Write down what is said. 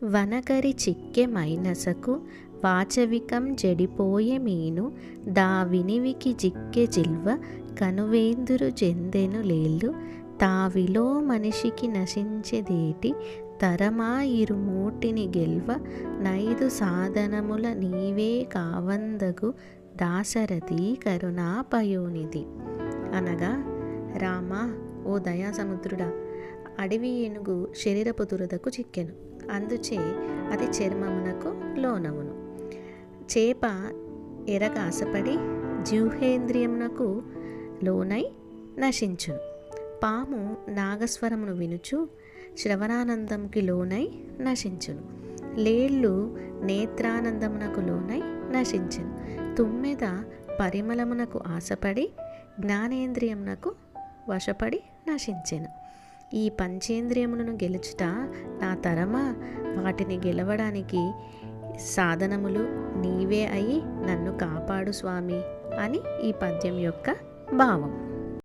వనకరి చిక్కె మైనసకు వాచవికం జడిపోయె మీను దావినివికి జిక్కె జిల్వ కనువేందురు జెందెను లేళ్ళు తావిలో మనిషికి నశించెదేటి తరమా ఇరుమూటిని గెల్వ నైదు సాధనముల నీవే కావందగు దాశరథి కరుణాపయోనిధి. అనగా, రామా, ఓ దయాసముద్రుడా, అడవి ఏనుగు శరీరపు దురదకు చిక్కెను, అందుచే అది చర్మమునకు లోనవును. చేప ఎరగ ఆశపడి జిహ్వేంద్రియమునకు లోనై నశించును. పాము నాగస్వరమును వినుచు శ్రవణానందంకి లోనై నశించును. లేళ్ళు నేత్రానందమునకు లోనై నశించును. తుమ్మెద పరిమళమునకు ఆశపడి జ్ఞానేంద్రియమునకు వశపడి నశించెను. ఈ పంచేంద్రియములను గెలుచుట నా తరమా, వాటిని గెలవడానికి సాధనములు నీవే అయి నన్ను కాపాడు స్వామి అని ఈ పద్యం యొక్క భావం.